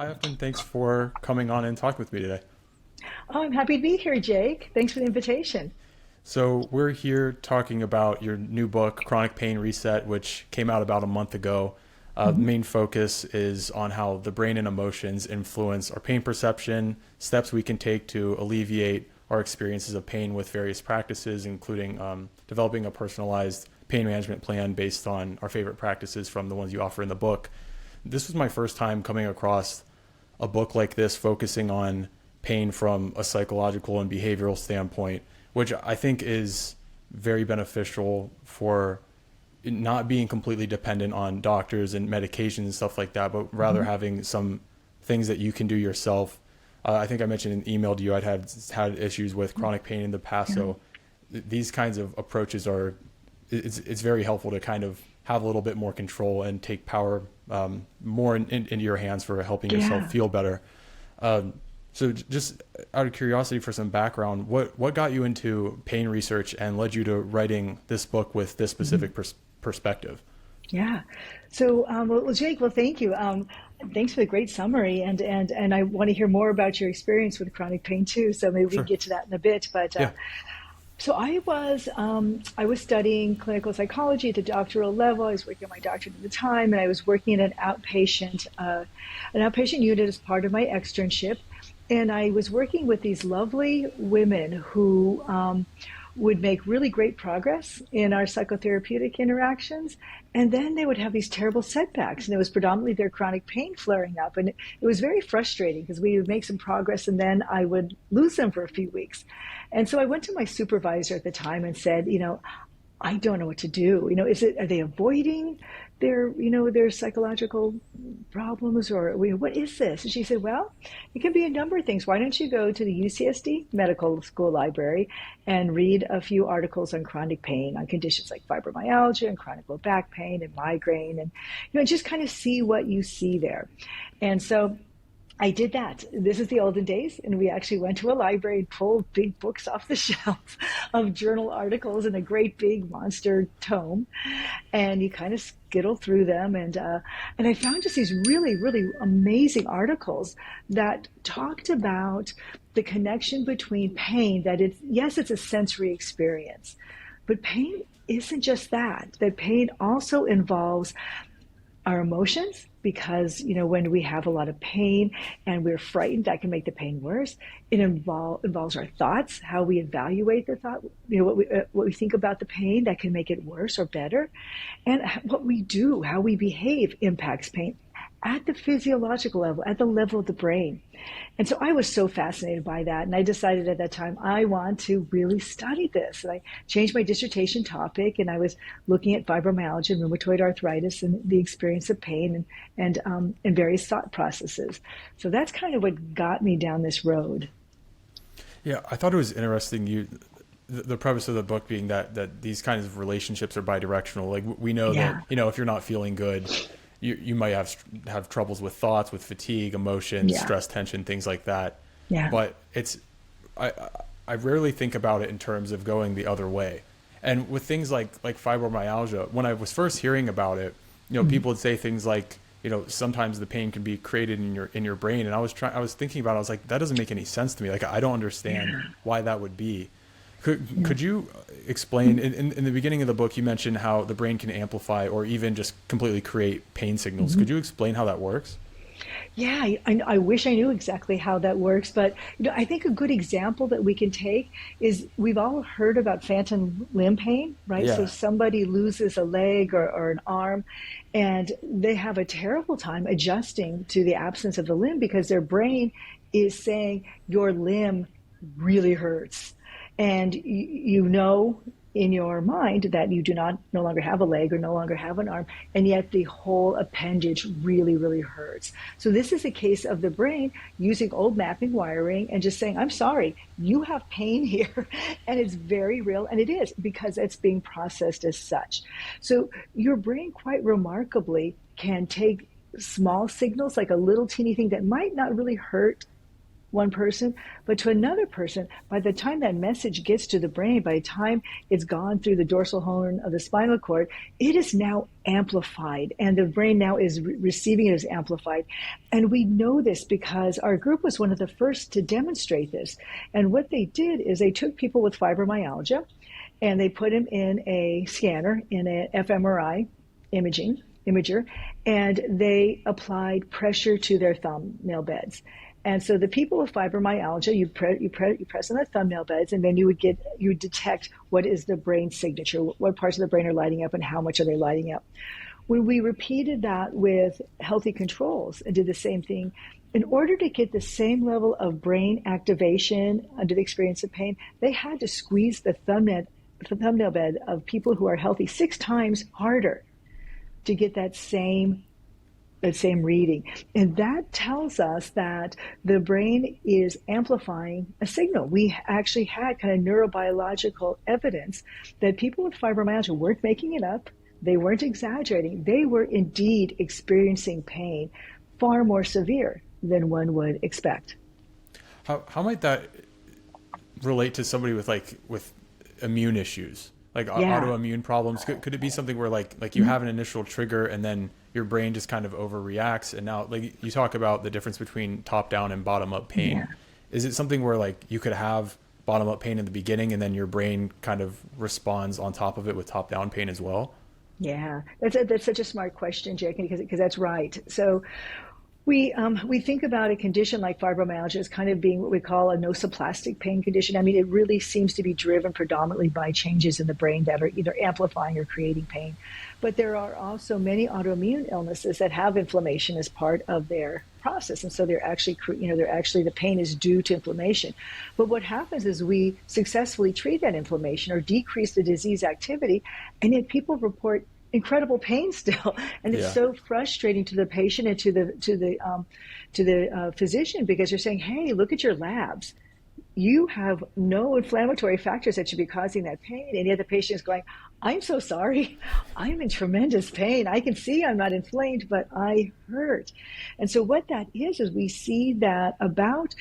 Hi, Afton. Thanks for coming on and talking with me today. Oh, I'm happy to be here, Jake. Thanks for the invitation. So, we're here talking about your new book, Chronic Pain Reset, which came out about a month ago. The Mhm. main focus is on how the brain and emotions influence our pain perception, steps we can take to alleviate our experiences of pain with various practices, including developing a personalized pain management plan based on our favorite practices from the ones you offer in the book. This was my first time coming across a book like this focusing on pain from a psychological and behavioral standpoint, which I think is very beneficial for not being completely dependent on doctors and medications and stuff like that, but rather Mhm. having some things that you can do yourself. I think I mentioned in email to you I'd had issues with chronic pain in the past, Yeah. so these kinds of approaches are it's very helpful to kind of have a little bit more control and take power more into your hands for helping yourself Yeah. feel better. Um, so just out of curiosity for some background, what got you into pain research and led you to writing this book with this Mhm. specific perspective? Yeah. So, Jake, well, thank you. Thanks for the great summary, and I want to hear more about your experience with chronic pain too. So maybe we can Sure. get to that in a bit. But Yeah. so I was studying clinical psychology at the doctoral level. I was working on my doctorate at the time, and I was working in an outpatient unit as part of my externship. And I was working with these lovely women who would make really great progress in our psychotherapeutic interactions. And then they would have these terrible setbacks. And it was predominantly their chronic pain flaring up. And it was very frustrating because we would make some progress and then I would lose them for a few weeks. And so I went to my supervisor at the time and said, I don't know what to do. Are they avoiding their psychological problems, or what is this? And she said, well, it can be a number of things. Why don't you go to the UCSD Medical School Library and read a few articles on chronic pain, on conditions like fibromyalgia and chronic low back pain and migraine, and just kind of see what you see there. And so I did that. This is the olden days, and we actually went to a library and pulled big books off the shelf of journal articles in a great big monster tome, and you kind of skittle through them, and I found just these really really amazing articles that talked about the connection between pain. That it's yes, it's a sensory experience, but pain isn't just that. That pain also involves our emotions, because when we have a lot of pain and we're frightened, that can make the pain worse. Involves our thoughts, how we evaluate the thought, what we think about the pain, that can make it worse or better. And what we do, how we behave, impacts pain at the physiological level, at the level of the brain. And so I was so fascinated by that. And I decided at that time, I want to really study this. And I changed my dissertation topic, and I was looking at fibromyalgia and rheumatoid arthritis and the experience of pain, and various thought processes. So that's kind of what got me down this road. Yeah, I thought it was interesting. The premise of the book being that these kinds of relationships are bidirectional. Like we know that Yeah. if you're not feeling good, you might have troubles with thoughts, with fatigue, emotions, Yeah. stress, tension, things like that. Yeah. But I I rarely think about it in terms of going the other way. And with things like fibromyalgia, when I was first hearing about it, Mm-hmm. people would say things like, sometimes the pain can be created in your brain, and I was thinking about it, I was like, that doesn't make any sense to me. Like I don't understand Yeah. why that would be. Yeah. Could you explain in the beginning of the book you mentioned how the brain can amplify or even just completely create pain signals. Mm-hmm. Could you explain how that works? Yeah, I wish I knew exactly how that works, but I think a good example that we can take is we've all heard about phantom limb pain, right? So Yeah. somebody loses a leg or an arm, and they have a terrible time adjusting to the absence of the limb because their brain is saying your limb really hurts, and you know in your mind that you do not no longer have a leg or no longer have an arm, and yet the whole appendage really really hurts. So this is a case of the brain using old mapping wiring and just saying, I'm sorry, you have pain here, and it's very real, and it is because it's being processed as such. So your brain quite remarkably can take small signals, like a little teeny thing that might not really hurt one person, but to another person, by the time that message gets to the brain, by the time it's gone through the dorsal horn of the spinal cord, it is now amplified, and the brain now is receiving it as amplified. And we know this because our group was one of the first to demonstrate this. And what they did is they took people with fibromyalgia and they put them in a scanner, in an fMRI imager, and they applied pressure to their thumbnail beds. And so the people with fibromyalgia, you press on the thumbnail beds, and then you would detect what is the brain signature, what parts of the brain are lighting up, and how much are they lighting up. When we repeated that with healthy controls and did the same thing, in order to get the same level of brain activation under the experience of pain, they had to squeeze the thumbnail bed of people who are healthy 6 times harder to get that same reading. And that tells us that the brain is amplifying a signal. We actually had kind of neurobiological evidence that people with fibromyalgia weren't making it up. They weren't exaggerating. They were indeed experiencing pain far more severe than one would expect. How might that relate to somebody with immune issues? Like autoimmune problems? Could it be something where like you have an initial trigger and then your brain just kind of overreacts, and now like you talk about the difference between top down and bottom up pain. Yeah. Is it something where like you could have bottom up pain in the beginning and then your brain kind of responds on top of it with top down pain as well? Yeah, that's such a smart question, Jake, because that's right. So we think about a condition like fibromyalgia as kind of being what we call a nociplastic pain condition. I mean, it really seems to be driven predominantly by changes in the brain that are either amplifying or creating pain. But there are also many autoimmune illnesses that have inflammation as part of their process, and so they're actually the pain is due to inflammation. But what happens is we successfully treat that inflammation or decrease the disease activity, and yet people report incredible pain still, and it's so frustrating to the patient and to the physician, because you're saying, hey, look at your labs, you have no inflammatory factors that should be causing that pain, and yet the patient is going, I'm so sorry, I'm in tremendous pain, I can see I'm not inflamed, but I hurt. And so what that is we see that about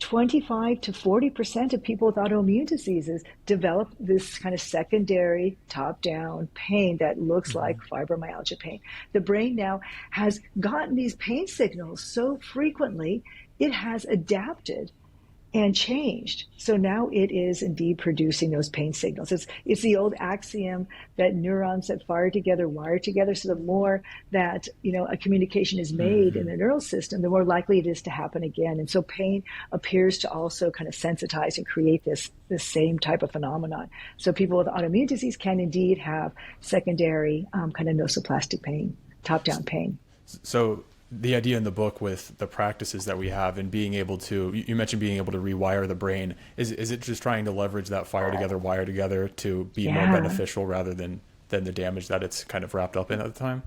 25 to 40% of people with autoimmune diseases develop this kind of secondary top-down pain that looks like fibromyalgia pain. The brain now has gotten these pain signals so frequently, it has adapted and changed. So now it is indeed producing those pain signals. It's the old axiom that neurons that fire together wire together. So the more that a communication is made in the neural system, the more likely it is to happen again. And so pain appears to also kind of sensitize and create this same type of phenomenon. So people with autoimmune disease can indeed have secondary kind of nociplastic pain, top-down pain. So the idea in the book with the practices that we have and being able to, you mentioned being able to rewire the brain, is it just trying to leverage that fire together, wire together to be more beneficial rather than the damage that it's kind of wrapped up in at the time?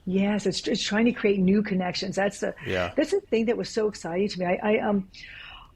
Yes, it's trying to create new connections. That's the thing that was so exciting to me.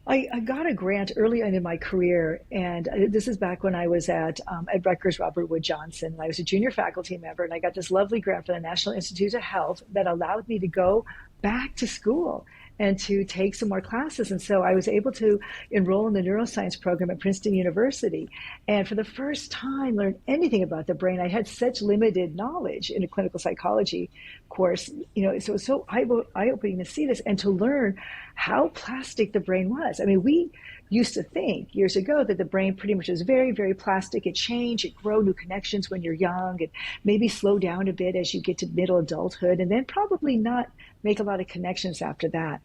I got a grant early on in my career, and this is back when I was at Rutgers Robert Wood Johnson, and I was a junior faculty member, and I got this lovely grant from the National Institutes of Health that allowed me to go back to school and to take some more classes. And so I was able to enroll in the neuroscience program at Princeton University. And for the first time, learn anything about the brain. I had such limited knowledge in a clinical psychology course, so it was so eye-opening to see this and to learn how plastic the brain was. I mean, we used to think years ago that the brain pretty much was very, very plastic. It changed, it grow new connections when you're young, and maybe slow down a bit as you get to middle adulthood, and then probably not make a lot of connections after that.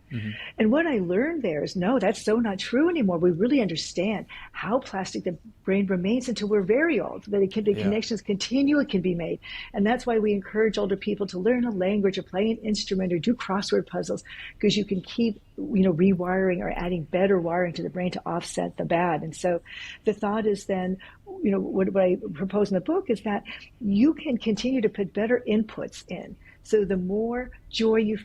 And what I learned there is, no, that's so not true anymore. We really understand how plastic the brain remains until we're very old, that the connections continue, it can be made. And that's why we encourage older people to learn a language or play an instrument or do crossword puzzles, because you can keep rewiring or adding better wiring to the brain to offset the bad. And so the thought is then, what I propose in the book is that you can continue to put better inputs in. So the more joy you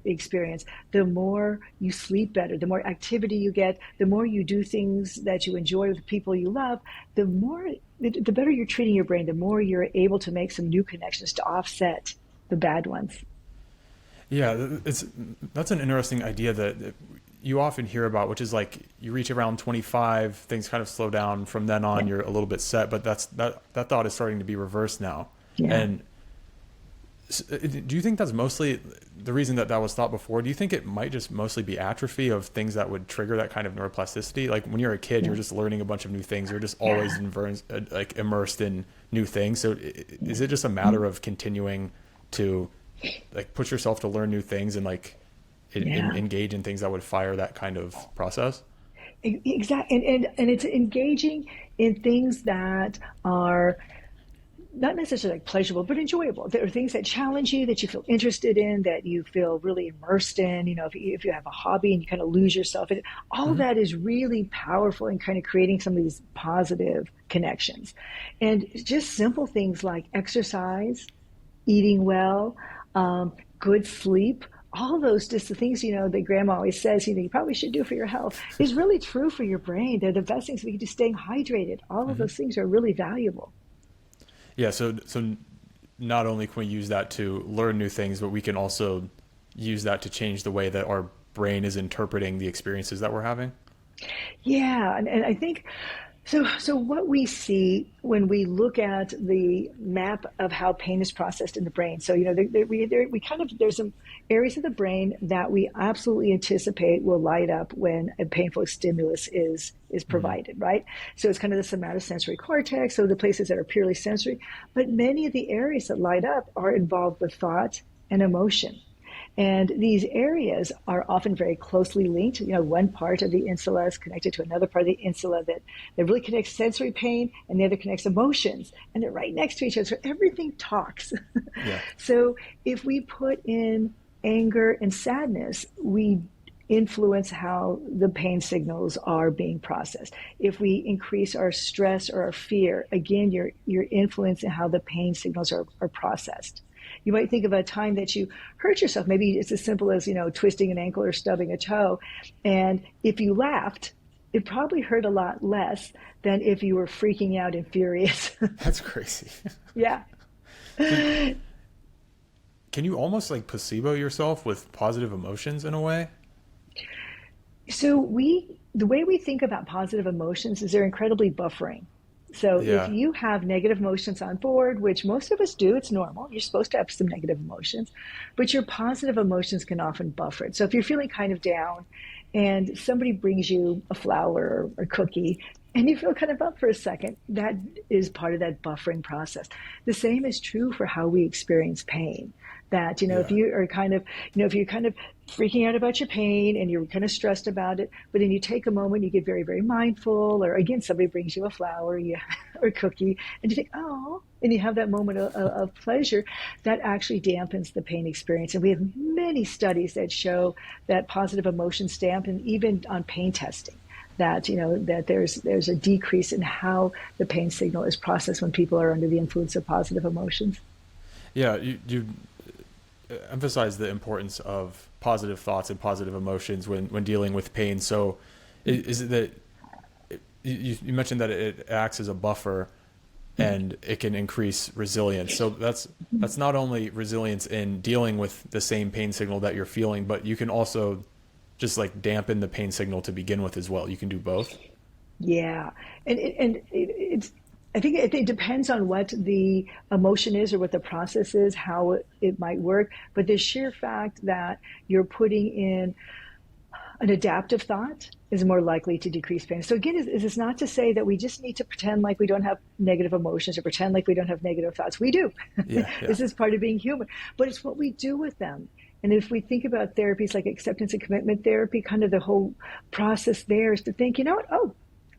experience, the more you sleep better, the more activity you get, the more you do things that you enjoy with people you love, the better you're treating your brain, the more you're able to make some new connections to offset the bad ones. Yeah, that's an interesting idea that you often hear about, which is like you reach around 25, things kind of slow down. From then on, Yeah. you're a little bit set, but that thought is starting to be reversed now. Yeah. And do you think that's mostly the reason that was thought before? Do you think it might just mostly be atrophy of things that would trigger that kind of neuroplasticity? Like when you're a kid, Yeah. you're just learning a bunch of new things. You're just always Yeah. like immersed in new things. So is it just a matter of continuing to like push yourself to learn new things and like Yeah. engage in things that would fire that kind of process? Exactly. And it's engaging in things that are not necessarily like pleasurable, but enjoyable. There are things that challenge you, that you feel interested in, that you feel really immersed in. If you have a hobby and you kind of lose yourself in it, all of Mm-hmm. that is really powerful in kind of creating some of these positive connections. And just simple things like exercise, eating well, good sleep, all those just the things that grandma always says you probably should do for your health is really true for your brain. They're the best things. We can just staying hydrated. All of Mm-hmm. those things are really valuable. Yeah. So not only can we use that to learn new things, but we can also use that to change the way that our brain is interpreting the experiences that we're having. Yeah, and I think so. So what we see when we look at the map of how pain is processed in the brain. So we kind of there's some areas of the brain that we absolutely anticipate will light up when a painful stimulus is Mm-hmm. provided, right? So it's kind of the somatosensory cortex, so the places that are purely sensory. But many of the areas that light up are involved with thought and emotion. And these areas are often very closely linked. One part of the insula is connected to another part of the insula that really connects sensory pain, and the other connects emotions. And they're right next to each other. So everything talks. Yeah. So if we put in anger and sadness, we influence how the pain signals are being processed. If we increase our stress or our fear, again, you're influencing how the pain signals are processed. You might think of a time that you hurt yourself. Maybe it's as simple as, twisting an ankle or stubbing a toe. And if you laughed, it probably hurt a lot less than if you were freaking out and furious. That's crazy. Yeah. So can you almost like placebo yourself with positive emotions in a way? So the way we think about positive emotions is they're incredibly buffering. So if Yeah. you have negative emotions on board, which most of us do, it's normal. You're supposed to have some negative emotions, but your positive emotions can often buffer it. So if you're feeling kind of down and somebody brings you a flower or a cookie and you feel kind of up for a second, that is part of that buffering process. The same is true for how we experience pain. That, if Yeah. you are kind of, if you're kind of freaking out about your pain and you're kind of stressed about it, but then you take a moment, you get very, very mindful, or again, somebody brings you a flower or a cookie, and you think, oh, and you have that moment of pleasure, that actually dampens the pain experience. And we have many studies that show that positive emotions dampen, even on pain testing. That that there's a decrease in how the pain signal is processed when people are under the influence of positive emotions. Yeah. You emphasize the importance of positive thoughts and positive emotions when dealing with pain. So is it that you mentioned that it acts as a buffer and it can increase resilience. So that's not only resilience in dealing with the same pain signal that you're feeling, but you can also just like dampen the pain signal to begin with as well. You can do both. Yeah, it's. I think it depends on what the emotion is or what the process is, how it might work. But the sheer fact that you're putting in an adaptive thought is more likely to decrease pain. So again, is not to say that we just need to pretend like we don't have negative emotions or pretend like we don't have negative thoughts. We do. Yeah. Yeah. This is part of being human. But it's what we do with them. And if we think about therapies like acceptance and commitment therapy, kind of the whole process there is to think, oh,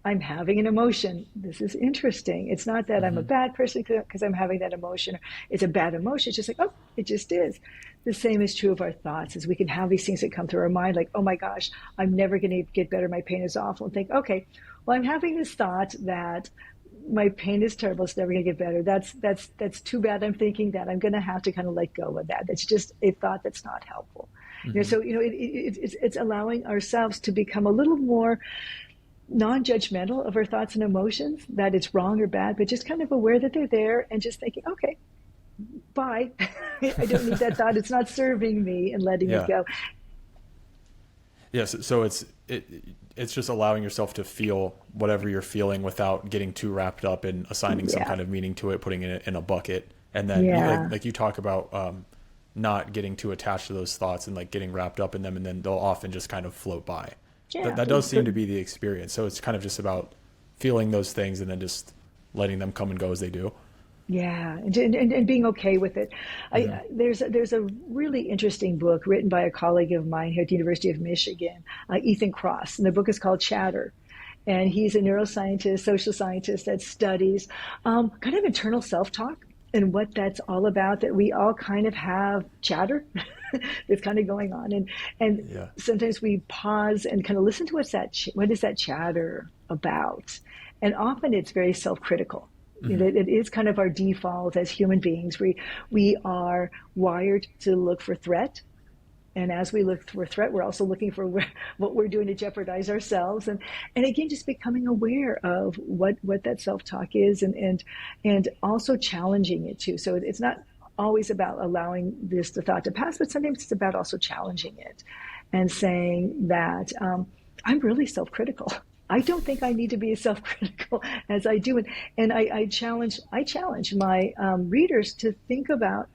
I'm having an emotion. This is interesting. It's not that I'm a Mm-hmm. bad person because I'm having that emotion. It's a bad emotion. It's just like, oh, it just is. The same is true of our thoughts, is we can have these things that come through our mind like, oh my gosh, I'm never going to get better. My pain is awful. And think, okay, well, I'm having this thought that my pain is terrible. It's never going to get better. That's too bad. I'm thinking that. I'm going to have to kind of let go of that. That's just a thought that's not helpful. Mm-hmm. So it's allowing ourselves to become a little more non-judgmental of our thoughts and emotions, that it's wrong or bad, but just kind of aware that they're there and just thinking, okay, bye. I don't need that thought. It's not serving me, and letting it Yeah. go. Yes. So it's just allowing yourself to feel whatever you're feeling without getting too wrapped up in assigning some Yeah. kind of meaning to it, putting it in a bucket. And then Yeah. like you talk about, not getting too attached to those thoughts and like getting wrapped up in them, and then they'll often just kind of float by. That Yeah. that does seem to be the experience. So it's kind of just about feeling those things and then just letting them come and go as they do. Yeah, and being okay with it. Hmm. There's a really interesting book written by a colleague of mine here at the University of Michigan, Ethan Cross, and the book is called Chatter. And he's a neuroscientist, social scientist that studies kind of internal self-talk and what that's all about. That we all kind of have chatter that's kind of going on, and Yeah. sometimes we pause and kind of listen to what is that chatter about, and often it's very self-critical. You Hmm. know, it is kind of our default as human beings. We are wired to look for threat, and as we look for threat, we're also looking for what we're doing to jeopardize ourselves, and again, just becoming aware of what that self talk is, and also challenging it too. So it's not always about allowing the thought to pass, but sometimes it's about also challenging it, and saying that I'm really self critical. I don't think I need to be as self-critical as I do, and I challenge my readers to think about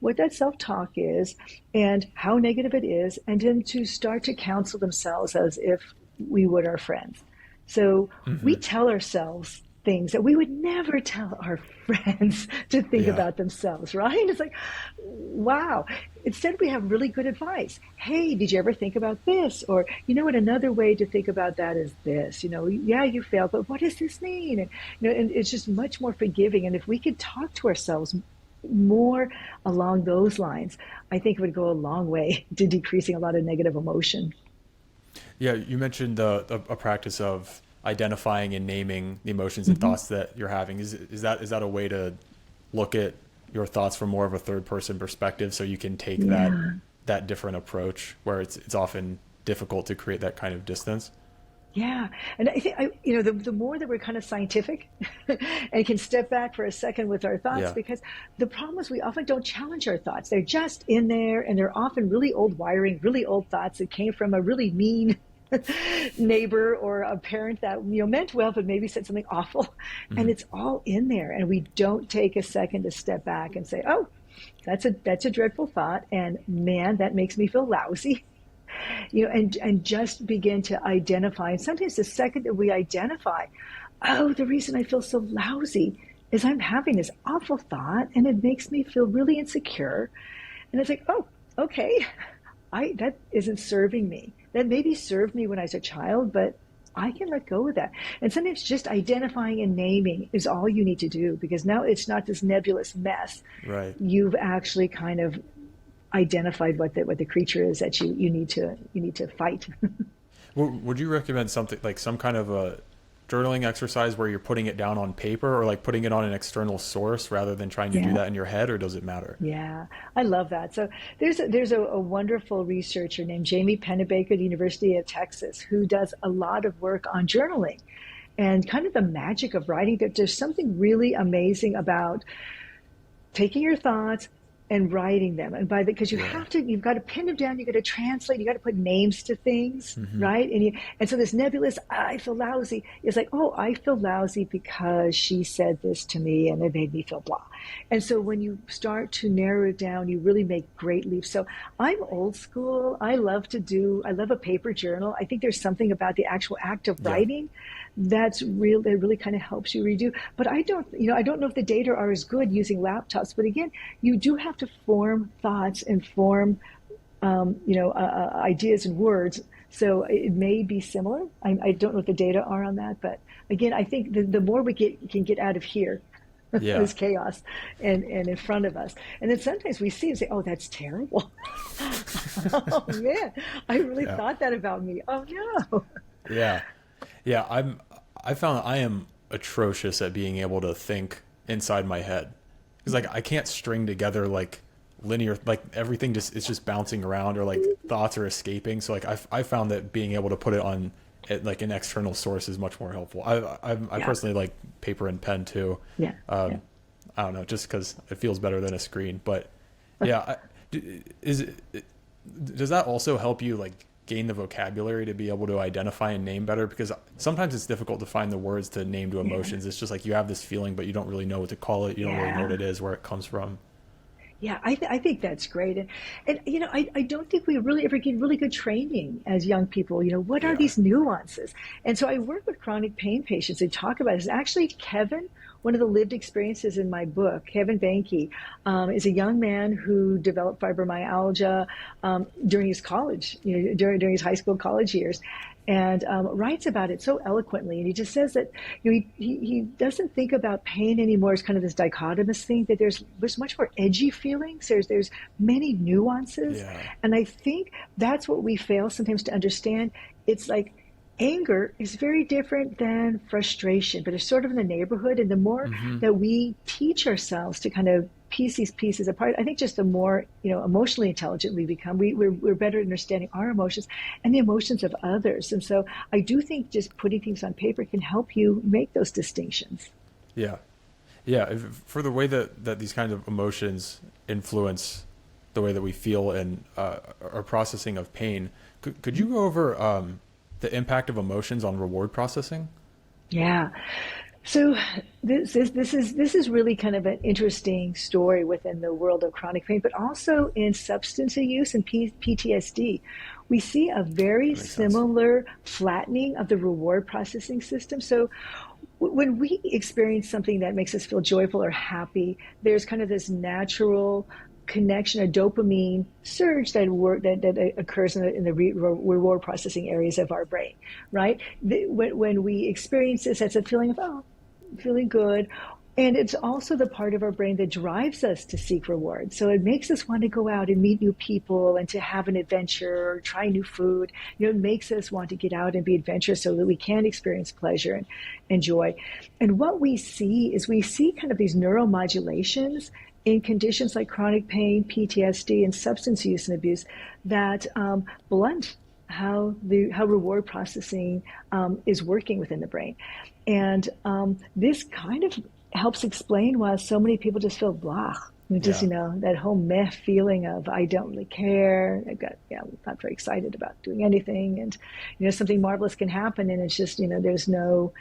what that self-talk is and how negative it is, and then to start to counsel themselves as if we would our friends. So we Hmm. tell ourselves things that we would never tell our friends to think Yeah. about themselves, right? It's like, wow. Instead, we have really good advice. Hey, did you ever think about this? Or, you know what, another way to think about that is this. Yeah, you failed, but what does this mean? And it's just much more forgiving. And if we could talk to ourselves more along those lines, I think it would go a long way to decreasing a lot of negative emotion. Yeah, you mentioned a practice of identifying and naming the emotions and Mm-hmm. thoughts that you're having. Is that a way to look at your thoughts from more of a third person perspective, so you can take Yeah. that different approach where it's often difficult to create that kind of distance? Yeah, and I think the more that we're kind of scientific and can step back for a second with our thoughts, Yeah. because the problem is we often don't challenge our thoughts. They're just in there, and they're often really old wiring, really old thoughts that came from a really mean neighbor or a parent that meant well, but maybe said something awful, and Hmm. it's all in there, and we don't take a second to step back and say, "Oh, that's a dreadful thought, and man, that makes me feel lousy." And just begin to identify. And sometimes the second that we identify, oh, the reason I feel so lousy is I'm having this awful thought, and it makes me feel really insecure. And it's like, oh, okay, I that isn't serving me. That maybe served me when I was a child, but I can let go of that. And sometimes just identifying and naming is all you need to do, because now it's not this nebulous mess. Right. You've actually kind of identified what the creature is that you need to fight. Would you recommend something like some kind of a journaling exercise where you're putting it down on paper, or like putting it on an external source rather than trying to do Yeah. that in your head, or does it matter? Yeah, I love that. So there's a wonderful researcher named Jamie Pennebaker at the University of Texas who does a lot of work on journaling and kind of the magic of writing. That there's something really amazing about taking your thoughts and writing them, and because Yeah. you've got to pin them down, you got to translate, you got to put names to things, Hmm. right? And so this nebulous I feel lousy is like, oh, I feel lousy because she said this to me and it made me feel blah. And so when you start to narrow it down, you really make great leaps. So I'm old school. I love a paper journal. I think there's something about the actual act of Yeah. writing that really kind of helps you redo. But I don't know if the data are as good using laptops. But again, you do have to form thoughts and form, ideas and words. So it may be similar. I don't know what the data are on that, but again, I think the more can get out of here, Yeah. this chaos and in front of us, and then sometimes we see and say, "Oh, that's terrible." Oh man, I really Yeah. thought that about me. Oh no. Yeah. Yeah. I found that I am atrocious at being able to think inside my head, because like I can't string together like linear, like everything just it's just bouncing around, or like thoughts are escaping. So like I found that being able to put it on like an external source is much more helpful. I Yeah, personally like paper and pen too. yeah, yeah. Um, I don't know, just because it feels better than a screen. But yeah, is it, does that also help you like gain the vocabulary to be able to identify and name better? Because sometimes it's difficult to find the words to name to emotions. It's just like you have this feeling, but you don't really know what to call it. You don't really know what Yeah. it is, where it comes from. Yeah, I think that's great. And I don't think we really ever get really good training as young people. What are Yeah. these nuances? And so I work with chronic pain patients and talk about it. Actually, Kevin, one of the lived experiences in my book, Kevin Banke, is a young man who developed fibromyalgia during his college, during his high school college years, and writes about it so eloquently. And he just says that he doesn't think about pain anymore as kind of this dichotomous thing, that there's much more edgy feelings. There's many nuances. Yeah. And I think that's what we fail sometimes to understand. It's like anger is very different than frustration, but it's sort of in the neighborhood. And the more Hmm. that we teach ourselves to kind of piece these pieces apart, I think just the more emotionally intelligent we become, we're better at understanding our emotions and the emotions of others. And so I do think just putting things on paper can help you make those distinctions. Yeah. Yeah. For the way that these kinds of emotions influence the way that we feel and our processing of pain, could you go over the impact of emotions on reward processing? Yeah. So this is really kind of an interesting story within the world of chronic pain, but also in substance use and PTSD. We see a very That makes sense. similar flattening of the reward processing system. So when we experience something that makes us feel joyful or happy, there's kind of this natural connection, a dopamine surge that occurs in the reward processing areas of our brain, right? When we experience this, that's a feeling of, oh, feeling good. And it's also the part of our brain that drives us to seek reward. So it makes us want to go out and meet new people and to have an adventure or try new food. It makes us want to get out and be adventurous so that we can experience pleasure and joy. And what we see kind of these neuromodulations in conditions like chronic pain, PTSD, and substance use and abuse that blunt how reward processing is working within the brain. And this kind of helps explain why so many people just feel blah. Just, Yeah. that whole meh feeling of, I don't really care. Not very excited about doing anything. And, something marvelous can happen. And it's just, there's no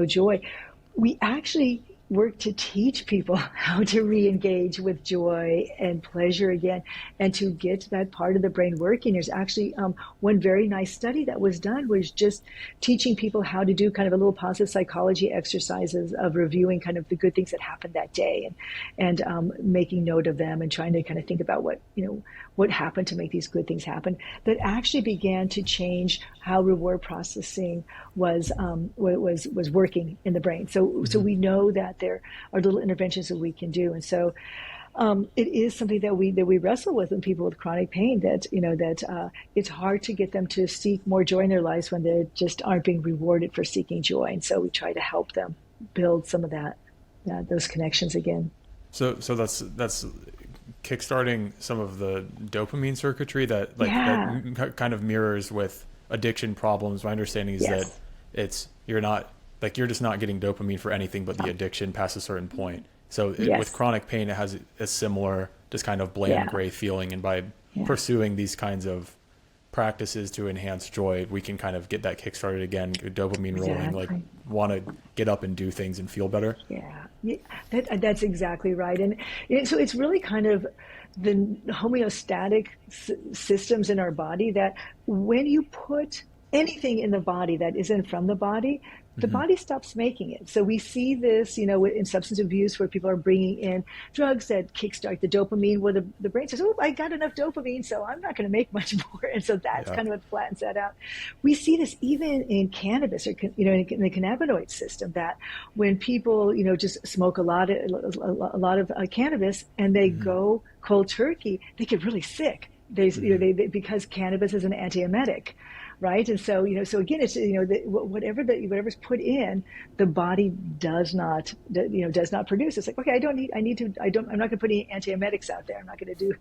joy. We actually work to teach people how to re-engage with joy and pleasure again and to get that part of the brain working. There's actually one very nice study that was done was just teaching people how to do kind of a little positive psychology exercises of reviewing kind of the good things that happened that day and making note of them and trying to kind of think about what happened to make these good things happen, that actually began to change how reward processing was working in the brain. So Hmm. we know that there are little interventions that we can do, and so it is something that we wrestle with in people with chronic pain. That it's hard to get them to seek more joy in their lives when they just aren't being rewarded for seeking joy, and so we try to help them build some of those connections again. So that's kickstarting some of the dopamine circuitry that Yeah. kind of mirrors with addiction problems. My understanding is that Yes. you're just not getting dopamine for anything but the addiction past a certain point. So with Yes. chronic pain, it has a similar just kind of bland Yeah. gray feeling, and by Yeah. pursuing these kinds of practices to enhance joy, we can kind of get that kickstarted again, get dopamine rolling, like Exactly. want to get up and do things and feel better. Yeah, yeah, that's exactly right. And so it's really kind of the homeostatic systems in our body that when you put anything in the body that isn't from the Hmm. body stops making it. So we see this, in substance abuse where people are bringing in drugs that kickstart the dopamine, where the brain says, oh, I got enough dopamine, so I'm not going to make much more. And so that's Yeah. kind of what flattens that out. We see this even in cannabis or, in the cannabinoid system, that when people, just smoke a lot of cannabis and they Hmm. go cold turkey, they get really sick. Hmm. Because cannabis is an antiemetic, right? And so again, it's whatever's put in, the body does not produce. It's like, okay, I'm not going to put any antiemetics out there. I'm not going to do,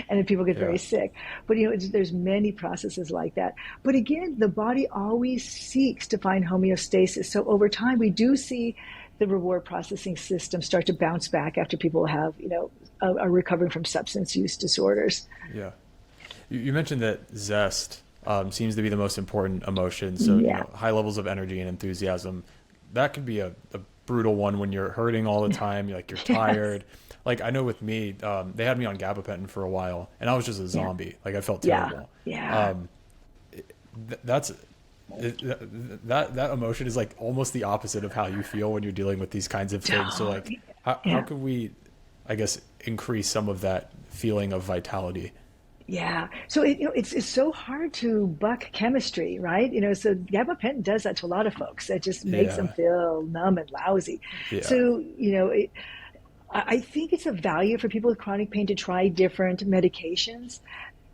and then people get Yeah. very sick. But there's many processes like that. But again, the body always seeks to find homeostasis. So over time, we do see the reward processing system start to bounce back after people have, are recovering from substance use disorders. Yeah. You mentioned that zest seems to be the most important emotion. So, Yeah. high levels of energy and enthusiasm, that could be a brutal one when you're hurting all the time. You're Yes. tired. Like I know with me, they had me on gabapentin for a while, and I was just a Yeah. zombie. Like I felt Yeah. terrible. Yeah. Um, that's that emotion is like almost the opposite of how you feel when you're dealing with these kinds of things. So like, how Yeah. could we, I guess, increase some of that feeling of vitality? Yeah. So it's so hard to buck chemistry, right? So gabapentin does that to a lot of folks. It just makes them Yeah, feel numb and lousy. yeah, So, I think it's a value for people with chronic pain to try different medications,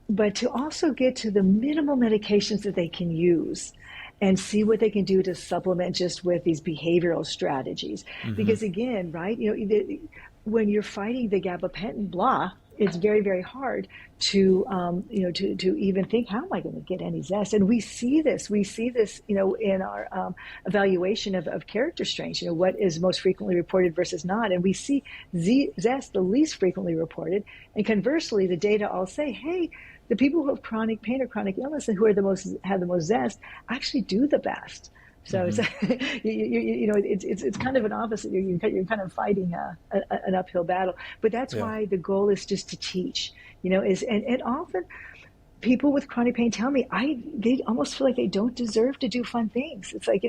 but to also get to the minimal medications that they can use and see what they can do to supplement just with these behavioral strategies. hmm, Because again, right, when you're fighting the gabapentin blah, it's very, very hard to, to even think, how am I going to get any zest? And we see this, in our evaluation of character strengths, what is most frequently reported versus not. And we see zest the least frequently reported. And conversely, the data all say, hey, the people who have chronic pain or chronic illness and who have the most zest actually do the best. So, hmm, it's kind of an opposite. You're kind of fighting an uphill battle, but that's yeah, why the goal is just to teach. And often people with chronic pain tell me they almost feel like they don't deserve to do fun things. It's like,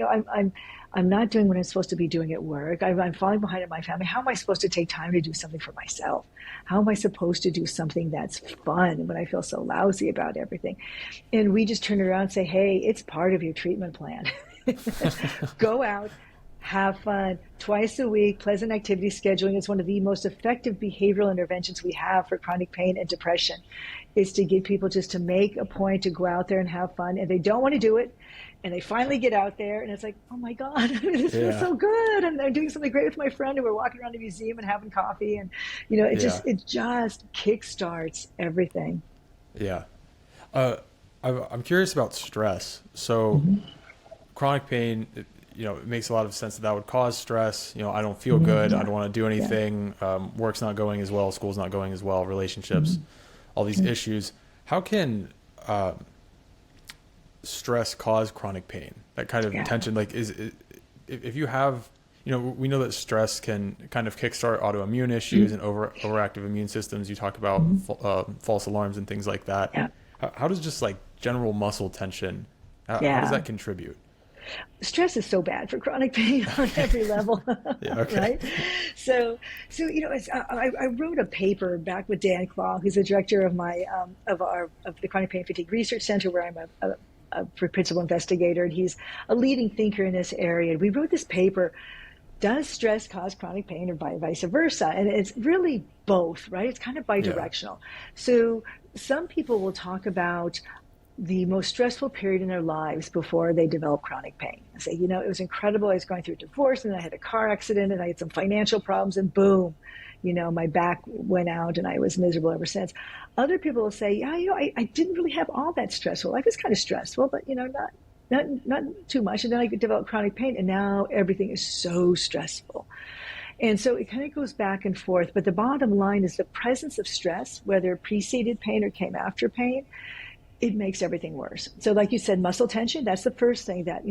I'm not doing what I'm supposed to be doing at work. I'm falling behind in my family. How am I supposed to take time to do something for myself? How am I supposed to do something that's fun when I feel so lousy about everything? And we just turn around and say, hey, it's part of your treatment plan. Go out, have fun twice a week. Pleasant activity scheduling is one of the most effective behavioral interventions we have for chronic pain and depression. Is to get people just to make a point to go out there and have fun, and they don't want to do it, and they finally get out there, and it's like, oh my God, this feels yeah, so good, and I'm doing something great with my friend, and we're walking around the museum and having coffee, and yeah, it just kickstarts everything. yeah. Uh, I'm curious about stress. So chronic pain, it makes a lot of sense that would cause stress. I don't feel good. I Yeah, don't want to do yeah. anything. Work's not going as well. School's not going as well. Relationships, all these issues. How can stress cause chronic pain? That kind of Yeah. tension, like, if you have, we know that stress can kind of kickstart autoimmune issues and overactive immune systems. You talk about false alarms and things like that. Yeah. How does just like general muscle tension, how does Yeah. that contribute? Stress is so bad for chronic pain on every level, Yeah. Okay. right? I wrote a paper back with Dan Claw, who's the director of the Chronic Pain Fatigue Research Center, where I'm a principal investigator, and he's a leading thinker in this area. And we wrote this paper. Does stress cause chronic pain, or vice versa? And it's really both, right? It's kind of Yeah. bidirectional. So some people will talk about the most stressful period in their lives before they develop chronic pain. I say, it was incredible. I was going through a divorce, and I had a car accident, and I had some financial problems, and boom, my back went out, and I was miserable ever since. Other people will say, yeah, I didn't really have all that stressful. Life was kind of stressful, but not too much. And then I developed chronic pain, and now everything is so stressful. And so it kind of goes back and forth. But the bottom line is the presence of stress, whether it preceded pain or came after pain, it makes everything worse. So like you said, muscle tension, that's the first thing that,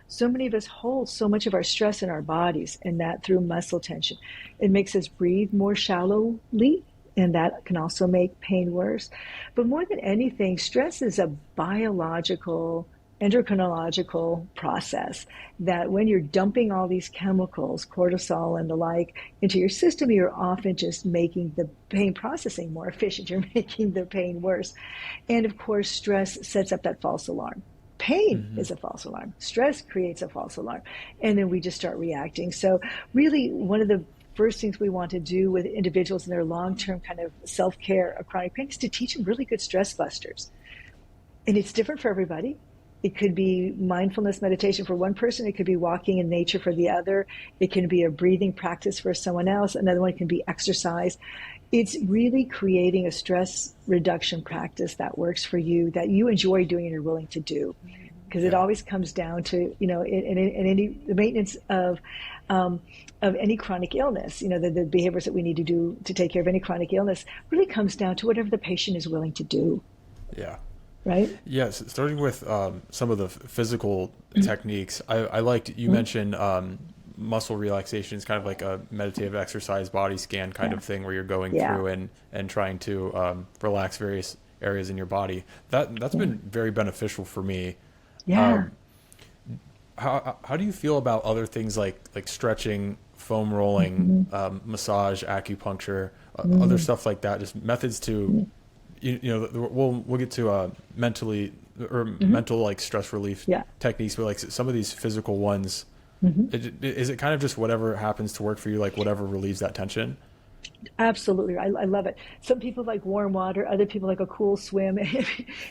so many of us hold so much of our stress in our bodies, and that through muscle tension. It makes us breathe more shallowly, and that can also make pain worse. But more than anything, stress is a biological, endocrinological process that when you're dumping all these chemicals, cortisol and the like, into your system, you're often just making the pain processing more efficient. You're making the pain worse. And of course, stress sets up that false alarm. Pain Hmm. is a false alarm. Stress creates a false alarm. And then we just start reacting. So really, one of the first things we want to do with individuals in their long-term kind of self-care of chronic pain is to teach them really good stress busters. And it's different for everybody. It could be mindfulness meditation for one person. It could be walking in nature for the other. It can be a breathing practice for someone else. Another one can be exercise. It's really creating a stress reduction practice that works for you, that you enjoy doing and you're willing to do. Because it Yeah. always comes down to, the maintenance of any chronic illness, the behaviors that we need to do to take care of any chronic illness really comes down to whatever the patient is willing to do. Yeah. right? Yes, starting with some of the physical techniques, I liked you mentioned muscle relaxation is kind of like a meditative exercise body scan kind Yeah, of thing where you're going yeah, through and trying to relax various areas in your body. That's yeah, been very beneficial for me. yeah. How do you feel about other things like stretching, foam rolling, Hmm. massage, acupuncture, other Hmm. stuff like that? Just methods to we'll get to mentally or Hmm. mental like stress relief Yeah. techniques, but like some of these physical ones, Hmm. is it kind of just whatever happens to work for you, like whatever relieves that tension? Absolutely. I love it. Some people like warm water, other people like a cool swim.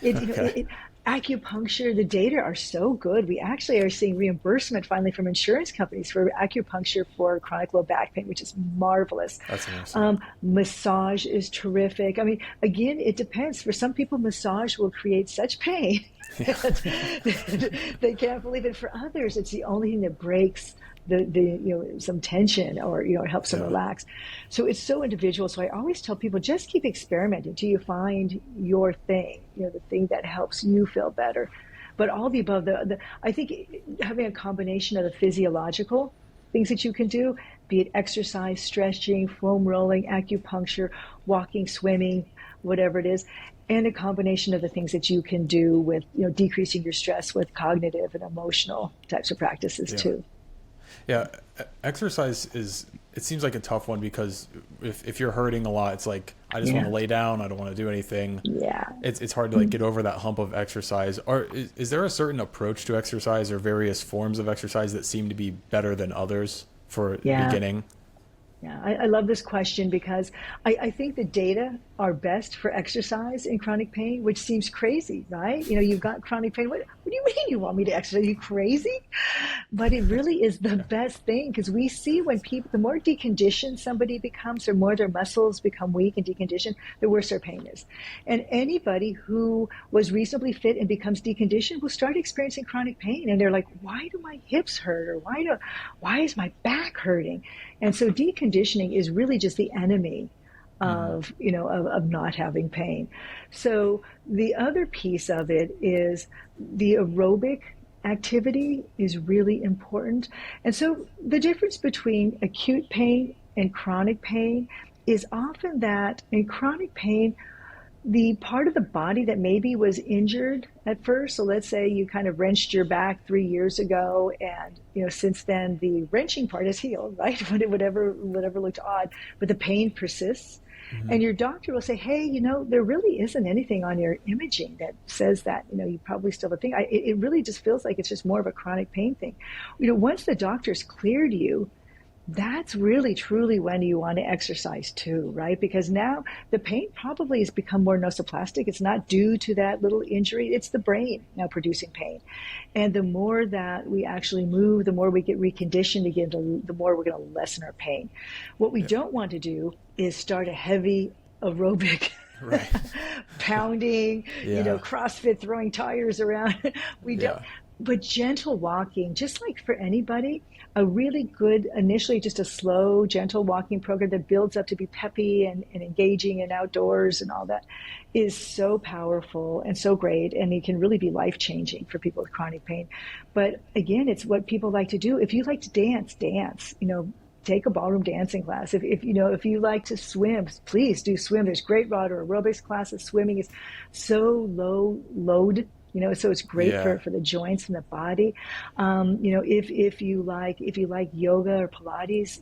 Okay, Acupuncture, the data are so good. We actually are seeing reimbursement finally from insurance companies for acupuncture for chronic low back pain, which is marvelous. that's interesting. Massage is terrific. I mean, again, it depends. For some people, massage will create such pain Yeah, that they can't believe it. For others, it's the only thing that breaks the some tension, or it helps them yeah, relax. So it's so individual. So I always tell people, just keep experimenting till you find your thing, the thing that helps you feel better. But all the above, I think having a combination of the physiological things that you can do, be it exercise, stretching, foam rolling, acupuncture, walking, swimming, whatever it is, and a combination of the things that you can do with decreasing your stress with cognitive and emotional types of practices yeah. too. Yeah, exercise is, it seems like a tough one because if you're hurting a lot, it's like I just want to Yeah, lay down, I don't want to do anything. yeah, It's hard to like get over that hump of exercise. Or is there a certain approach to exercise or various forms of exercise that seem to be better than others for yeah. beginning? Yeah, I love this question because I think the data are best for exercise in chronic pain, which seems crazy, right? You've got chronic pain. What do you mean you want me to exercise? Are you crazy? But it really is the Yeah. best thing, because we see when people, the more deconditioned somebody becomes, or more their muscles become weak and deconditioned, the worse their pain is. And anybody who was reasonably fit and becomes deconditioned will start experiencing chronic pain. And they're like, why do my hips hurt? Or why is my back hurting? And so deconditioning is really just the enemy Hmm. of not having pain. So the other piece of it is the aerobic activity is really important. And so the difference between acute pain and chronic pain is often that in chronic pain, the part of the body that maybe was injured at first. So let's say you kind of wrenched your back 3 years ago, and since then the wrenching part is healed, right? Whatever looked odd, but the pain persists. Hmm. And your doctor will say, hey, there really isn't anything on your imaging that says that, you probably still have a thing. It really just feels like it's just more of a chronic pain thing. Once the doctor's cleared you, that's really truly when you want to exercise too, right? Because now the pain probably has become more nosoplastic. It's not due to that little injury. It's the brain now producing pain. And the more that we actually move, the more we get reconditioned again, the more we're going to lessen our pain. What we Yeah. don't want to do is start a heavy aerobic Right. pounding, Yeah. CrossFit, throwing tires around. We don't, Yeah. but gentle walking, just like for anybody, a really good, initially just a slow, gentle walking program that builds up to be peppy and engaging and outdoors and all that, is so powerful and so great. And it can really be life changing for people with chronic pain. But again, it's what people like to do. If you like to dance, dance, take a ballroom dancing class. If you like to swim, please do swim. There's great water aerobics classes. Swimming is so low load, so it's great Yeah. for the joints and the body. If you like yoga or Pilates,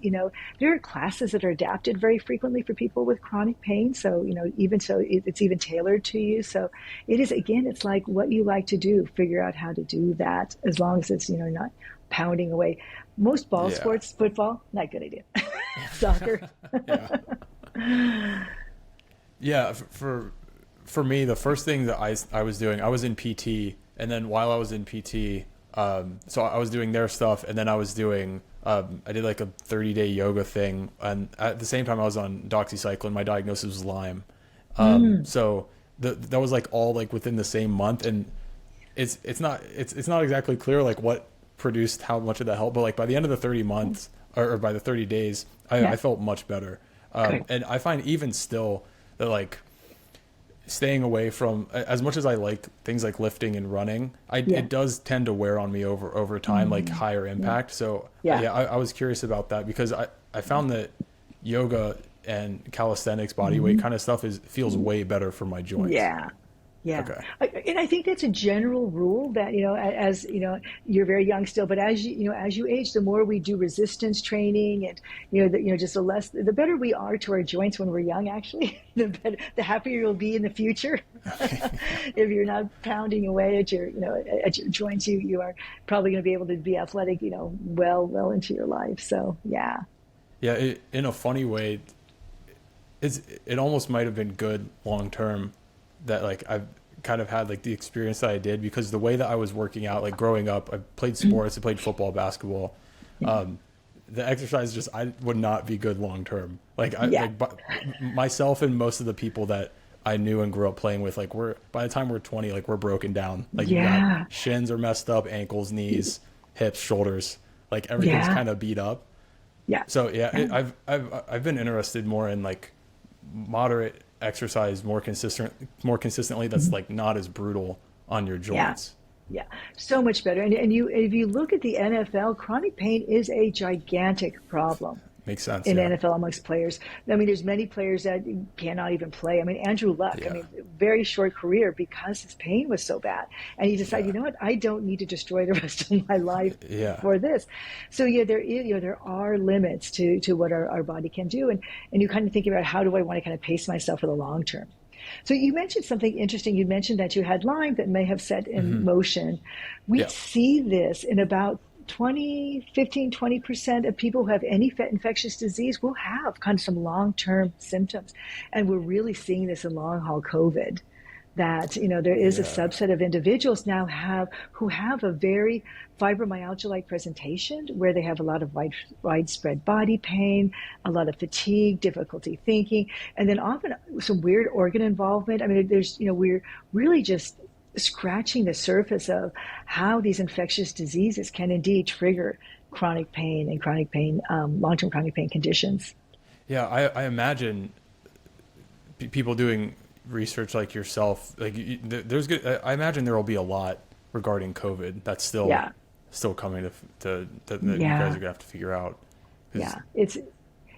there are classes that are adapted very frequently for people with chronic pain. So even so, it's even tailored to you. So it is, again, it's like what you like to do. Figure out how to do that, as long as it's not pounding away. Most ball Yeah. sports, football, not a good idea. Soccer. Yeah. Yeah. For me, the first thing that I was doing, I was in PT, and then while I was in PT, so I was doing their stuff, and then I was doing, I did like a 30-day yoga thing, and at the same time I was on doxycycline. My diagnosis was Lyme, so that was like all like within the same month, and it's not exactly clear like what produced how much of that help, but like by the end of the 30 months or by the 30 days, I Yeah, felt much better, good. and I find even still that like staying away from, as much as I like things like lifting and running, Yeah. it does tend to wear on me over time, like Mm, higher yeah. impact. So Yeah. yeah, I was curious about that because I found that yoga and calisthenics, body weight Hmm. kind of stuff feels way better for my joints. Yeah. Yeah. Okay. And I think that's a general rule that, as, you're very young still, but as you age, the more we do resistance training and, just the better we are to our joints when we're young, actually, the happier you'll be in the future. If you're not pounding away at your joints, you are probably going to be able to be athletic, well into your life. So, yeah. Yeah, in a funny way, it almost might have been good long term that like I've kind of had like the experience that I did because the way that I was working out, like growing up, I played sports, I played football, basketball. Um, the exercise just I would not be good long term. Like Yeah. myself and most of the people that I knew and grew up playing with, like we're by the time we're 20, like we're broken down. Like you got Yeah. shins are messed up, ankles, knees, hips, shoulders, like everything's Yeah. kind of beat up. Yeah. So yeah, Yeah. I've been interested more in like moderate exercise more consistently that's like not as brutal on your Yeah. joints. Yeah, so much better. And if you look at the NFL, chronic pain is a gigantic problem Makes sense. in Yeah. NFL amongst players. I mean, there's many players that cannot even play. I mean, Andrew Luck, I Yeah. mean, very short career because his pain was so bad. And he decided, Yeah. you know what, I don't need to destroy the rest of my life Yeah. for this. So yeah, there are limits to what our body can do. And you kind of think about how do I want to kind of pace myself for the long term. So you mentioned something interesting. You mentioned that you had Lyme that may have set in motion. We Yeah. see this in about 20% of people who have any infectious disease will have kind of some long-term symptoms. And we're really seeing this in long haul COVID that there is a Yeah. subset of individuals now who have a very fibromyalgia-like presentation where they have a lot of widespread body pain, a lot of fatigue, difficulty thinking, and then often some weird organ involvement. I mean, we're really just scratching the surface of how these infectious diseases can indeed trigger chronic pain and long-term chronic pain conditions. Yeah. I imagine people doing research like yourself, like there's good. I imagine there will be a lot regarding COVID that's Yeah, still coming that you guys are yeah, gonna have to figure out. 'Cause- yeah.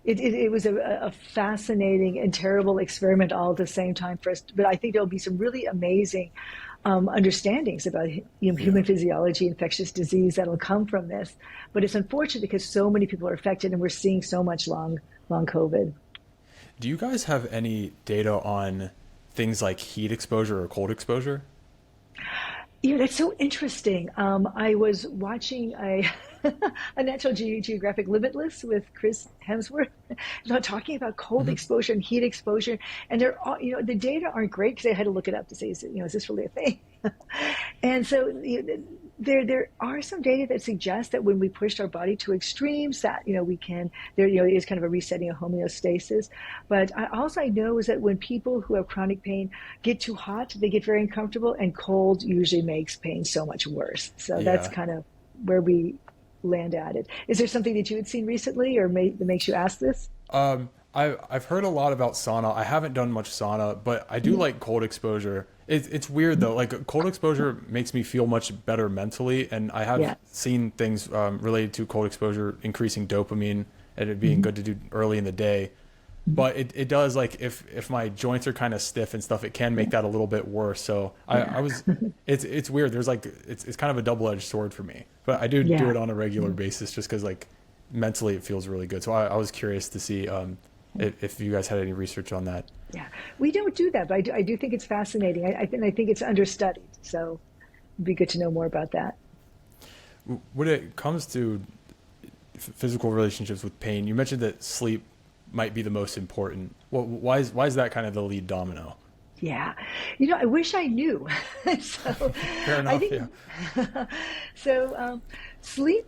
It was a fascinating and terrible experiment all at the same time for us. But I think there'll be some really amazing understandings about yeah. human physiology, infectious disease that'll come from this. But it's unfortunate because so many people are affected, and we're seeing so much long COVID. Do you guys have any data on things like heat exposure or cold exposure? Yeah, that's so interesting. I was watching a Natural Geographic Limitless with Chris Hemsworth, talking about cold Hmm. exposure and heat exposure, and they're all, the data aren't great because I had to look it up to say, is this really a thing? And so there are some data that suggest that when we pushed our body to extremes, that we can is kind of a resetting of homeostasis. But I know is that when people who have chronic pain get too hot, they get very uncomfortable, and cold usually makes pain so much worse. So that's Yeah. kind of where we land at it. Is there something that you had seen recently or that makes you ask this? I've heard a lot about sauna. I haven't done much sauna, but I do like cold exposure. It's weird though. Like cold exposure makes me feel much better mentally, and I have Yeah. seen things related to cold exposure increasing dopamine and it being good to do early in the day. But it does like if my joints are kind of stiff and stuff, it can make that a little bit worse. So I Yeah. was it's weird. There's like it's kind of a double-edged sword for me. But I do Yeah. it on a regular basis just because like mentally it feels really good. So I was curious to see if you guys had any research on that. Yeah, we don't do that, but I do think it's fascinating. I think it's understudied, so it'd be good to know more about that. When it comes to physical relationships with pain, you mentioned that sleep might be the most important. Well, why is that kind of the lead domino? Yeah, I wish I knew. So Fair I enough. think Yeah. sleep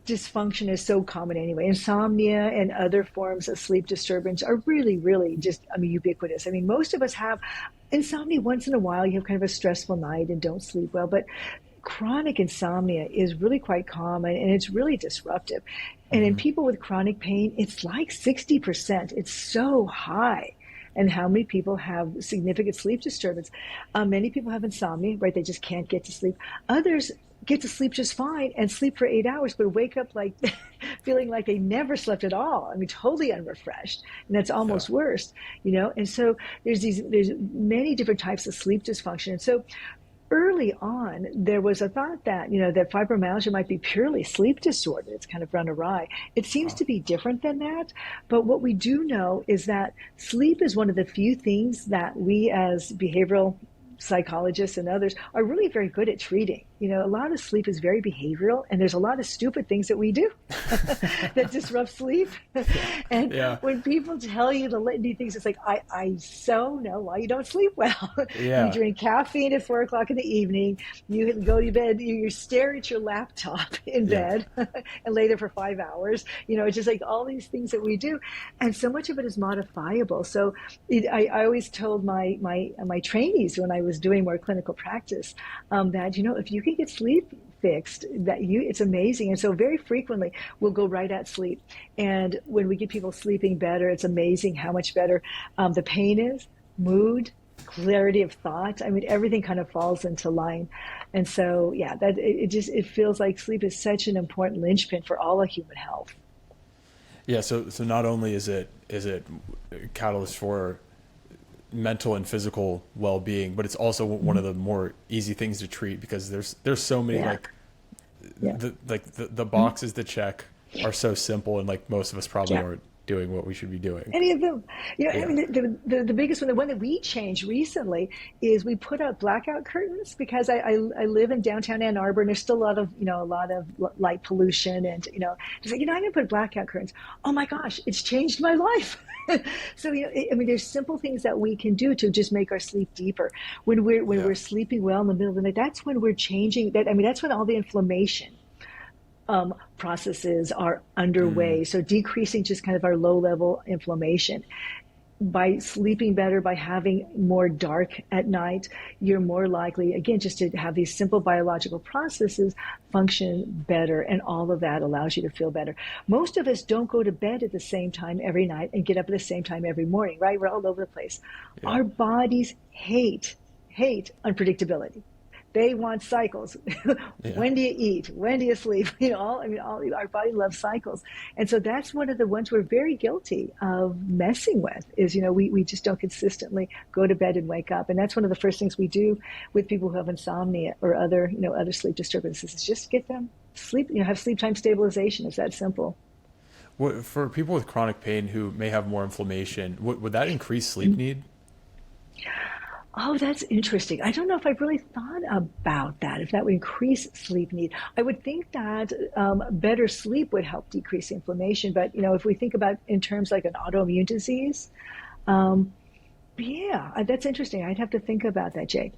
dysfunction is so common anyway. Insomnia and other forms of sleep disturbance are really, really just, ubiquitous. I mean, most of us have insomnia once in a while. You have kind of a stressful night and don't sleep well, but chronic insomnia is really quite common and it's really disruptive. And in Hmm. people with chronic pain, it's like 60%. It's so high and how many people have significant sleep disturbance. Many people have insomnia, right? They just can't get to sleep. Others get to sleep just fine and sleep for 8 hours, but wake up like feeling like they never slept at all. I mean, totally unrefreshed. And that's almost worse, And so there's many different types of sleep dysfunction. And so early on, there was a thought that, that fibromyalgia might be purely sleep disorder. It's kind of run awry. It seems to be different than that. But what we do know is that sleep is one of the few things that we as behavioral psychologists and others are really very good at treating. A lot of sleep is very behavioral, and there's a lot of stupid things that we do that disrupt sleep. And when people tell you the litany of things, it's like, I so know why you don't sleep well. You drink caffeine at 4 o'clock in the evening, you go to bed, you stare at your laptop in bed and lay there for 5 hours. It's just like all these things that we do. And so much of it is modifiable. So I always told my trainees when I was doing more clinical practice that, if you can get sleep fixed, it's amazing. And so very frequently we'll go right at sleep. And when we get people sleeping better, it's amazing how much better the pain is, mood, clarity of thought. I mean, everything kind of falls into line. And so, it feels like sleep is such an important linchpin for all of human health. Yeah. So not only is it a catalyst for mental and physical well-being, but it's also one of the more easy things to treat because there's so many the boxes to check are so simple, and like most of us probably aren't doing what we should be doing. Any of them. I mean, the biggest one, the one that we changed recently, is we put out blackout curtains because I live in downtown Ann Arbor, and there's still a lot of light pollution, and it's like, I'm gonna put blackout curtains. Oh my gosh, it's changed my life. So there's simple things that we can do to just make our sleep deeper. When we're sleeping well in the middle of the night, that's when we're changing that. I mean, that's when all the inflammation processes are underway. So decreasing just kind of our low level inflammation. By sleeping better, by having more dark at night, you're more likely, again, just to have these simple biological processes function better, and all of that allows you to feel better. Most of us don't go to bed at the same time every night and get up at the same time every morning, right? We're all over the place. Yeah. Our bodies hate unpredictability. They want cycles. When do you eat? When do you sleep? Our body loves cycles. And so that's one of the ones we're very guilty of messing with is, we just don't consistently go to bed and wake up. And that's one of the first things we do with people who have insomnia or other sleep disturbances is just get them sleep, have sleep time stabilization. It's that simple. For people with chronic pain who may have more inflammation, would that increase sleep need? Oh, that's interesting. I don't know if I've really thought about that, if that would increase sleep need. I would think that better sleep would help decrease inflammation. But, if we think about in terms like an autoimmune disease, that's interesting. I'd have to think about that, Jay.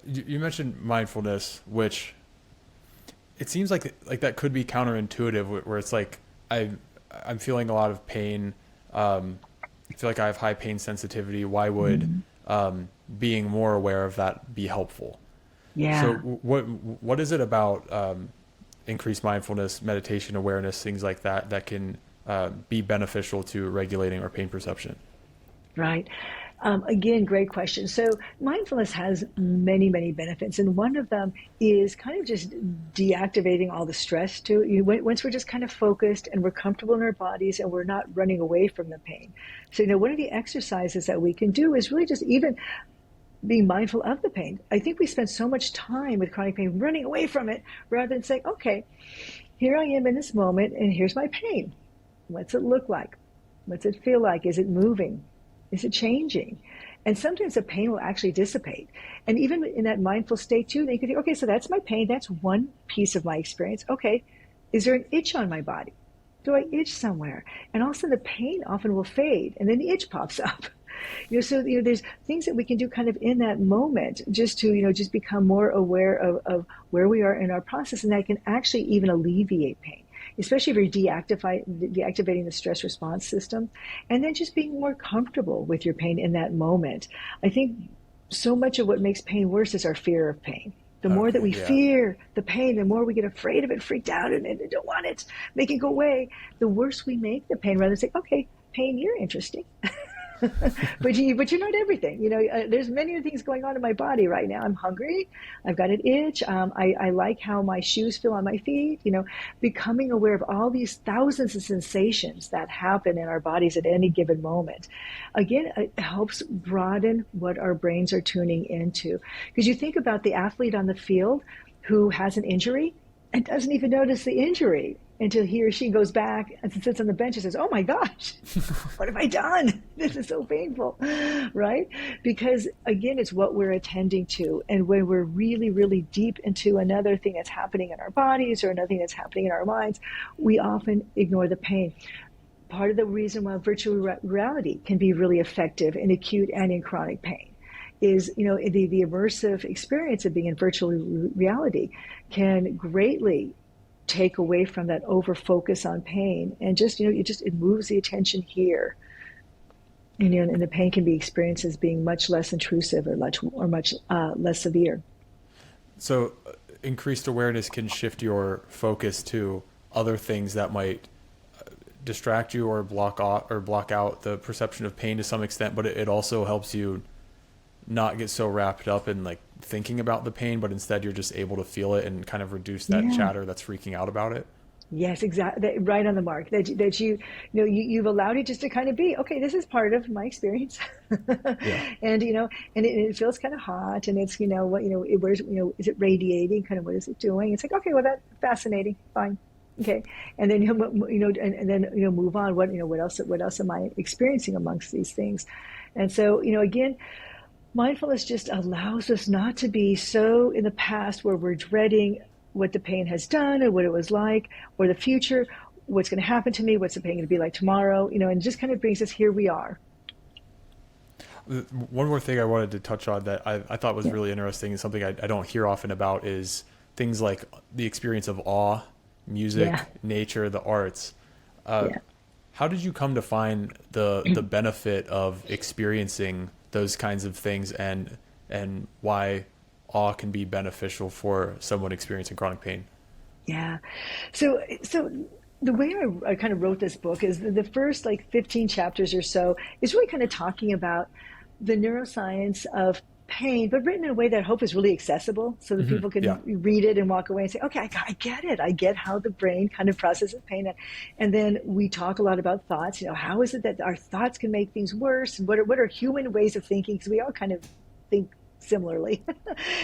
You mentioned mindfulness, which it seems like that could be counterintuitive, where it's like I'm feeling a lot of pain. I feel like I have high pain sensitivity. Why would being more aware of that be helpful? Yeah. So what is it about increased mindfulness, meditation, awareness, things like that can be beneficial to regulating our pain perception? Right. Again, great question. So mindfulness has many, many benefits. And one of them is kind of just deactivating all the stress once we're just kind of focused and we're comfortable in our bodies and we're not running away from the pain. So, one of the exercises that we can do is really just even being mindful of the pain. I think we spend so much time with chronic pain running away from it rather than saying, okay, here I am in this moment and here's my pain. What's it look like? What's it feel like? Is it moving? Is it changing? And sometimes the pain will actually dissipate. And even in that mindful state too, then you can think, okay, so that's my pain. That's one piece of my experience. Okay, is there an itch on my body? Do I itch somewhere? And all of a sudden the pain often will fade and then the itch pops up. So there's things that we can do kind of in that moment just to, just become more aware of where we are in our process, and that can actually even alleviate pain, especially if you're deactivating the stress response system, and then just being more comfortable with your pain in that moment. I think so much of what makes pain worse is our fear of pain. The more that we fear the pain, the more we get afraid of it, freaked out, and don't want it, make it go away, the worse we make the pain, rather than say, okay, pain, you're interesting. but you're not everything. There's many things going on in my body right now. I'm hungry. I've got an itch. I like how my shoes feel on my feet. Becoming aware of all these thousands of sensations that happen in our bodies at any given moment. Again, it helps broaden what our brains are tuning into. Because you think about the athlete on the field who has an injury and doesn't even notice the injury until he or she goes back and sits on the bench and says, "Oh my gosh, what have I done? This is so painful," right? Because again, it's what we're attending to. And when we're really, really deep into another thing that's happening in our bodies or another thing that's happening in our minds, we often ignore the pain. Part of the reason why virtual reality can be really effective in acute and in chronic pain is, the immersive experience of being in virtual reality can greatly take away from that over focus on pain, and it moves the attention here, and the pain can be experienced as being much less intrusive or much less severe. So increased awareness can shift your focus to other things that might distract you or block out the perception of pain to some extent, but it also helps you not get so wrapped up in like thinking about the pain, but instead you're just able to feel it and kind of reduce that chatter that's freaking out about it. Yes, exactly. Right on the mark. That you've allowed it just to kind of be, okay, this is part of my experience. Yeah. And it feels kind of hot, and it's where's is it radiating? Kind of what is it doing? It's like, okay, well, that's fascinating. Fine. Okay. And then and then move on. What else am I experiencing amongst these things? And so, again, mindfulness just allows us not to be so in the past where we're dreading what the pain has done or what it was like, or the future, what's going to happen to me, what's the pain going to be like tomorrow, and just kind of brings us here we are. One more thing I wanted to touch on that I thought was really interesting and something I don't hear often about is things like the experience of awe, music, nature, the arts. How did you come to find the benefit of experiencing those kinds of things, and why awe can be beneficial for someone experiencing chronic pain? Yeah. So the way I kind of wrote this book is the first 15 chapters or so is really kind of talking about the neuroscience of pain, but written in a way that I hope is really accessible so that people can read it and walk away and say, okay, I get it. I get how the brain kind of processes pain. And then we talk a lot about thoughts. How is it that our thoughts can make things worse? And what are human ways of thinking? Because we all kind of think similarly,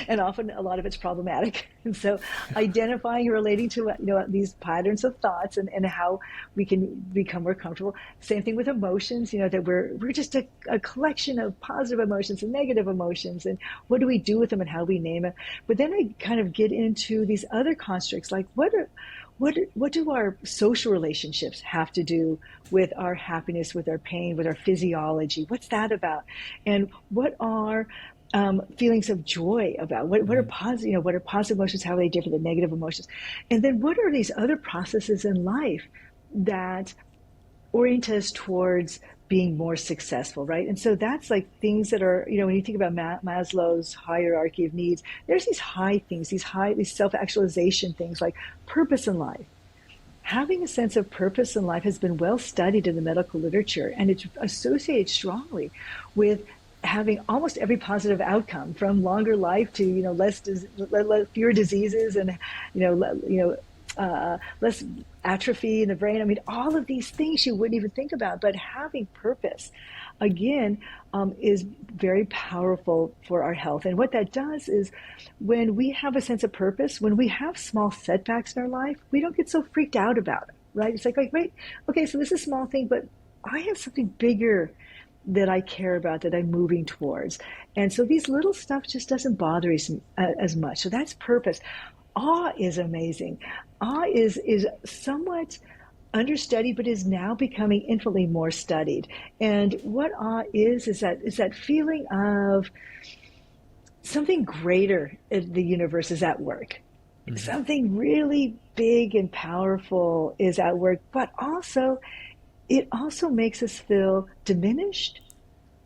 and often a lot of it's problematic. And so identifying and relating to these patterns of thoughts and how we can become more comfortable. Same thing with emotions, that we're just a collection of positive emotions and negative emotions, and what do we do with them and how we name it. But then I kind of get into these other constructs, like what do our social relationships have to do with our happiness, with our pain, with our physiology? What's that about? And what are feelings of joy about? What are positive? What are positive emotions? How are they different than negative emotions? And then what are these other processes in life that orient us towards being more successful, right? And so that's like things that are, when you think about Maslow's hierarchy of needs, there's these high things, these self-actualization things like purpose in life. Having a sense of purpose in life has been well studied in the medical literature, and it's associated strongly with having almost every positive outcome, from longer life to fewer diseases and less atrophy in the brain. I mean, all of these things you wouldn't even think about, but having purpose, again, is very powerful for our health. And what that does is, when we have a sense of purpose, when we have small setbacks in our life, we don't get so freaked out about it, right? It's like, wait, okay, so this is a small thing, but I have something bigger that I care about, that I'm moving towards. And so these little stuff just doesn't bother us as much. So that's purpose. Awe is amazing. Awe is somewhat understudied, but is now becoming infinitely more studied. And what awe is that feeling of something greater in the universe is at work. Mm-hmm. Something really big and powerful is at work, but it also makes us feel diminished,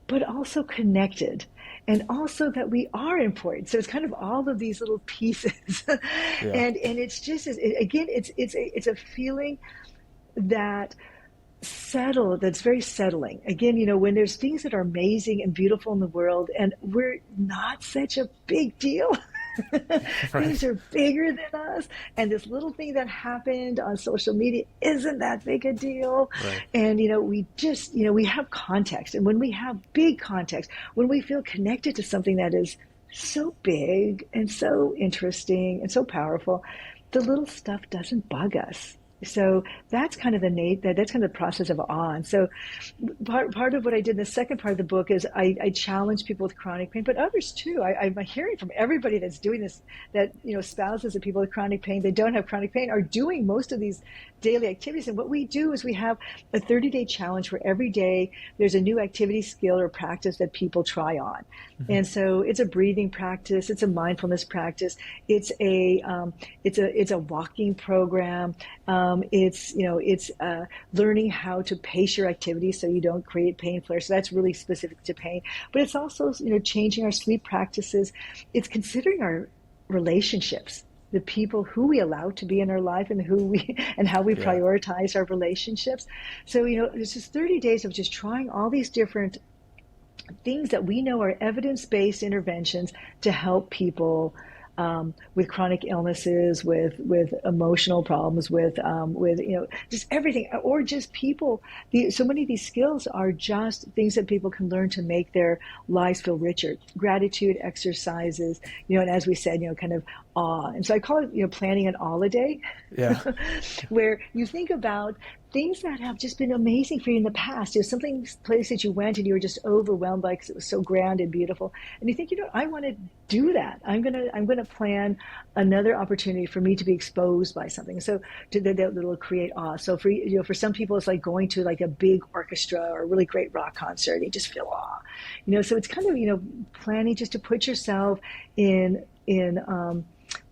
but also connected, and also that we are important. So it's kind of all of these little pieces. And it's just, it's a feeling that that's very settling. Again, when there's things that are amazing and beautiful in the world and we're not such a big deal. Things Right. are bigger than us, and this little thing that happened on social media isn't that big a deal. Right. And we just we have context, and when we have big context, when we feel connected to something that is so big and so interesting and so powerful, the little stuff doesn't bug us. So that's kind of that's kind of the process of awe. And so part of what I did in the second part of the book is I challenge people with chronic pain, but others too. I'm hearing from everybody that's doing this that spouses of people with chronic pain that don't have chronic pain are doing most of these daily activities. And what we do is we have a 30-day challenge where every day there's a new activity, skill, or practice that people try on. Mm-hmm. And so it's a breathing practice, it's a mindfulness practice, it's a walking program, it's learning how to pace your activities so you don't create pain flares. So that's really specific to pain. But it's also changing our sleep practices. It's considering our relationships, the people who we allow to be in our life and how we Yeah. prioritize our relationships. So it's just 30 days of just trying all these different things that we know are evidence-based interventions to help people with chronic illnesses, with emotional problems, with just everything, or just people. So many of these skills are just things that people can learn to make their lives feel richer. Gratitude exercises, and as we said, kind of awe. And so I call it, planning an holiday, Yeah. where you think about things that have just been amazing for you in the past. Something place that you went and you were just overwhelmed by because it was so grand and beautiful. And you think, I want to do that. I'm gonna plan another opportunity for me to be exposed by something. So that'll create awe. So for some people, it's like going to like a big orchestra or a really great rock concert. And you just feel awe. So it's kind of planning just to put yourself in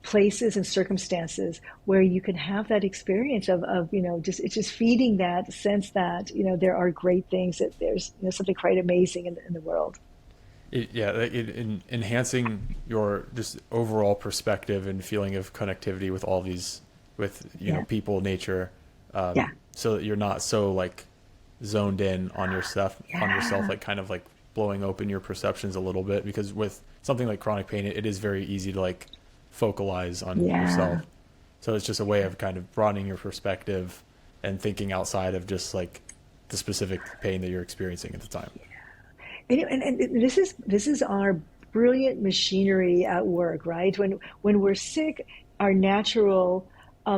places and circumstances where you can have that experience of it's just feeding that sense that there are great things, that there's something quite amazing in the world. Enhancing your just overall perspective and feeling of connectivity with all these, with Yeah, people, nature, yeah, so that you're not so like zoned in on your stuff, on yourself, yeah, like kind of like blowing open your perceptions a little bit, because with something like chronic pain, it is very easy to like focalize on yeah. yourself. So it's just a way of kind of broadening your perspective and thinking outside of just like the specific pain that you're experiencing at the time. And this is our brilliant machinery at work, right? When we're sick, our natural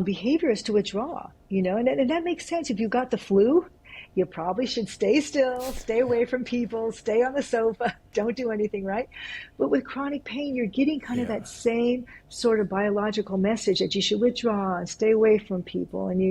behavior is to withdraw, and that makes sense. If you got the flu, you probably should stay still, stay away from people, stay on the sofa, don't do anything, right? But with chronic pain, you're getting kind of Yeah. that same sort of biological message that you should withdraw and stay away from people, and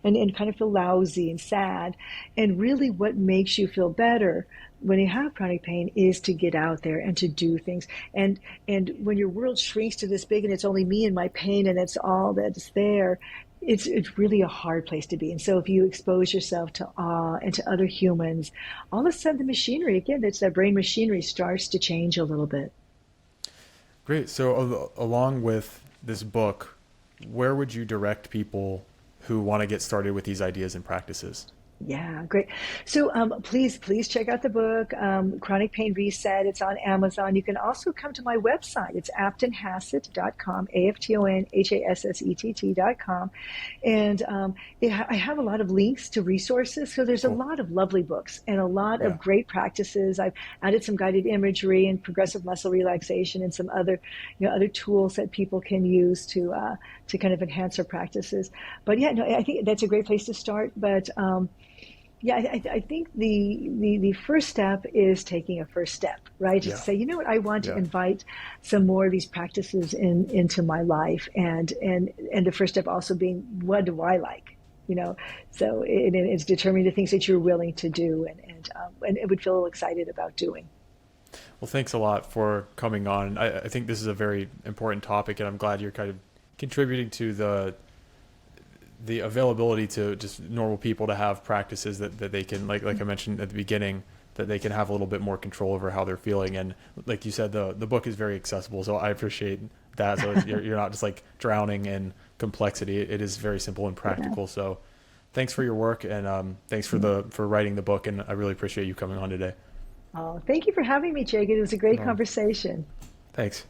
and kind of feel lousy and sad. And really what makes you feel better when you have chronic pain is to get out there and to do things. And when your world shrinks to this big and it's only me and my pain and that's all that's there, it's really a hard place to be. And so if you expose yourself to awe and to other humans, all of a sudden the machinery, again, it's that brain machinery, starts to change a little bit. Great. So along with this book, where would you direct people who want to get started with these ideas and practices? Yeah, great. So please check out the book, Chronic Pain Reset. It's on Amazon. You can also come to my website. It's aftonhassett.com, AFTONHASSETT.com. And I have a lot of links to resources. So there's a Cool. lot of lovely books and a lot Yeah. of great practices. I've added some guided imagery and progressive muscle relaxation and some other tools that people can use to kind of enhance their practices. But yeah, no, I think that's a great place to start. But yeah, I think the first step is taking a first step, right? Just Yeah. to say, I want to Yeah. invite some more of these practices into my life, and the first step also being, what do I like? So it's determining the things that you're willing to do and it would feel excited about doing. Well, thanks a lot for coming on. I think this is a very important topic, and I'm glad you're kind of contributing to the availability to just normal people to have practices that they can, like I mentioned at the beginning, that they can have a little bit more control over how they're feeling. And like you said, the book is very accessible, so I appreciate that. So you're not just like drowning in complexity. It is very simple and Yeah. practical. So thanks for your work, and thanks for writing the book. And I really appreciate you coming on today. Oh, thank you for having me, Jagan. It was a great Um, conversation. Thanks.